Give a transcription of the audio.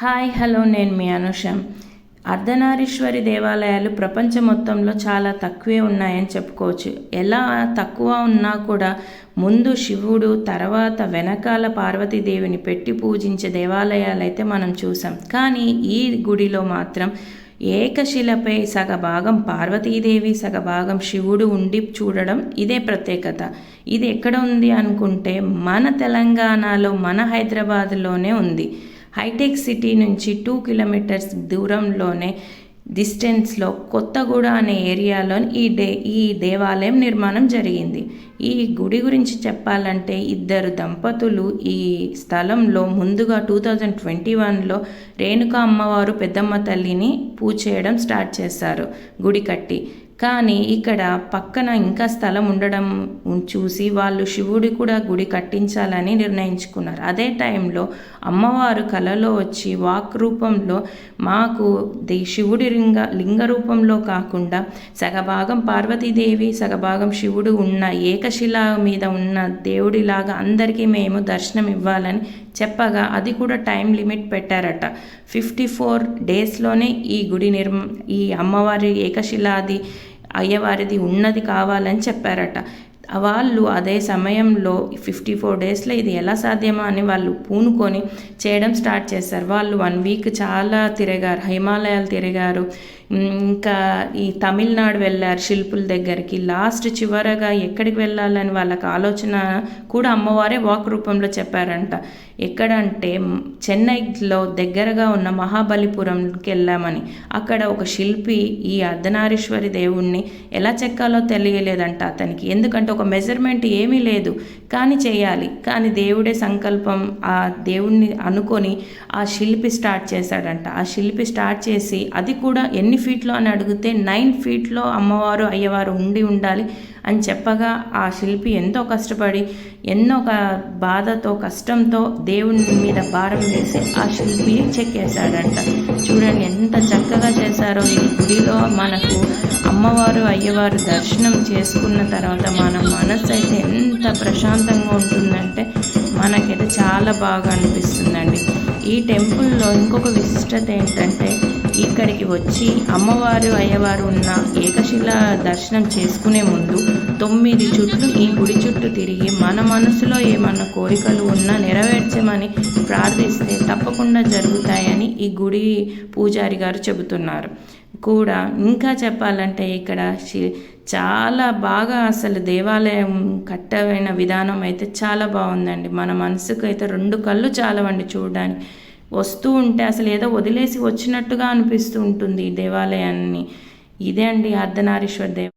Hi hello నేను మీ అనుష. అర్ధనారీశ్వరి దేవాలయాలు ప్రపంచం మొత్తంలో చాలా తక్కువే ఉన్నాయని చెప్పుకోవచ్చు. ఎలా తక్కువ ఉన్నా కూడా ముందు శివుడు, తర్వాత వెనకాల పార్వతీదేవిని పెట్టి పూజించే దేవాలయాలు అయితే మనం చూసాం. కానీ ఈ గుడిలో మాత్రం ఏకశిలపై సగభాగం పార్వతీదేవి, సగభాగం శివుడు ఉండి చూడడం ఇదే ప్రత్యేకత. ఇది ఎక్కడ ఉంది అనుకుంటే మన తెలంగాణలో, మన హైదరాబాద్లోనే ఉంది. హైటెక్ సిటీ నుంచి 2 కిలోమీటర్స్ దూరంలోనే డిస్టెన్స్లో కొత్తగూడ అనే ఏరియాలో ఈ దేవాలయం నిర్మాణం జరిగింది. ఈ గుడి గురించి చెప్పాలంటే ఇద్దరు దంపతులు ఈ స్థలంలో ముందుగా 2021లో రేణుకా అమ్మవారు పెద్దమ్మ తల్లిని పూజ చేయడం స్టార్ట్ చేశారు గుడి కట్టి. కానీ ఇక్కడ పక్కన ఇంకా స్థలం ఉండడం చూసి వాళ్ళు శివుడి కూడా గుడి కట్టించాలని నిర్ణయించుకున్నారు. అదే టైంలో అమ్మవారు కలలో వచ్చి వాక్ రూపంలో మాకు శివుడి లింగ రూపంలో కాకుండా సగభాగం పార్వతీదేవి, సగభాగం శివుడు ఉన్న ఏకశిల మీద ఉన్న దేవుడిలాగా అందరికీ మేము దర్శనం ఇవ్వాలని చెప్పగా అది కూడా టైం లిమిట్ పెట్టారట. 54 డేస్లోనే ఈ గుడి ఈ అమ్మవారి ఏకశిలాది అయ్యవారిది ఉన్నది కావాలని చెప్పారట. వాళ్ళు అదే సమయంలో 54 డేస్లో ఇది ఎలా సాధ్యమా అని వాళ్ళు పూనుకొని చేయడం స్టార్ట్ చేశారు. వాళ్ళు 1 వీక్ చాలా తిరిగారు, హిమాలయాలు తిరిగారు, ఇంకా ఈ తమిళనాడు వెళ్ళారు శిల్పుల దగ్గరికి. లాస్ట్ చివరగా ఎక్కడికి వెళ్ళాలని వాళ్ళకి ఆలోచన కూడా అమ్మవారే వాక్ రూపంలో చెప్పారంట. ఎక్కడంటే చెన్నైలో దగ్గరగా ఉన్న మహాబలిపురంకి వెళ్ళామని. అక్కడ ఒక శిల్పి ఈ అర్ధనారీశ్వరి దేవుణ్ణి ఎలా చెక్కాలో తెలియలేదంట అతనికి. ఎందుకంటే ఒక మెజర్మెంట్ ఏమీ లేదు, కానీ చేయాలి. కానీ దేవుడే సంకల్పం, ఆ దేవుణ్ణి అనుకొని ఆ శిల్పి స్టార్ట్ చేశాడంట. ఆ శిల్పి స్టార్ట్ చేసి అది కూడా ఎన్ని ఫీట్లో అని అడిగితే 9 ఫీట్లో అమ్మవారు అయ్యవారు ఉండాలి అని చెప్పగా ఆ శిల్పి ఎంతో కష్టపడి, ఎన్నో బాధతో, కష్టంతో దేవుని మీద భారం వేసి ఆ శిల్పి చెక్కేశాడంట. చూడండి ఎంత చక్కగా చేశారో. ఈ గుడిలో మనకు అమ్మవారు అయ్యవారు దర్శనం చేసుకున్న తర్వాత మన మనసు అయితే ఎంత ప్రశాంతంగా ఉంటుందంటే మనకైతే చాలా బాగా అనిపిస్తుందండి. ఈ టెంపుల్లో ఇంకొక విశిష్టత ఏంటంటే ఇక్కడికి వచ్చి అమ్మవారు అయ్యవారు ఉన్న ఏకశిల దర్శనం చేసుకునే ముందు 9 చుట్లు ఈ గుడి చుట్టూ తిరిగి మన మనసులో ఏమన్నా కోరికలు ఉన్నా నెరవేర్చమని ప్రార్థిస్తే తప్పకుండా జరుగుతాయని ఈ గుడి పూజారి గారు చెబుతున్నారు కూడా. ఇంకా చెప్పాలంటే ఇక్కడ చాలా బాగా అసలు దేవాలయం కట్టమైన విధానం అయితే చాలా బాగుందండి. మన మనసుకు అయితే 2 కళ్ళు చాలవండి చూడడానికి. వస్తూ ఉంటే అసలు ఏదో వదిలేసి వచ్చినట్టుగా అనిపిస్తూ ఉంటుంది ఈ దేవాలయాన్ని. ఇదే అండి అర్ధనారీశ్వర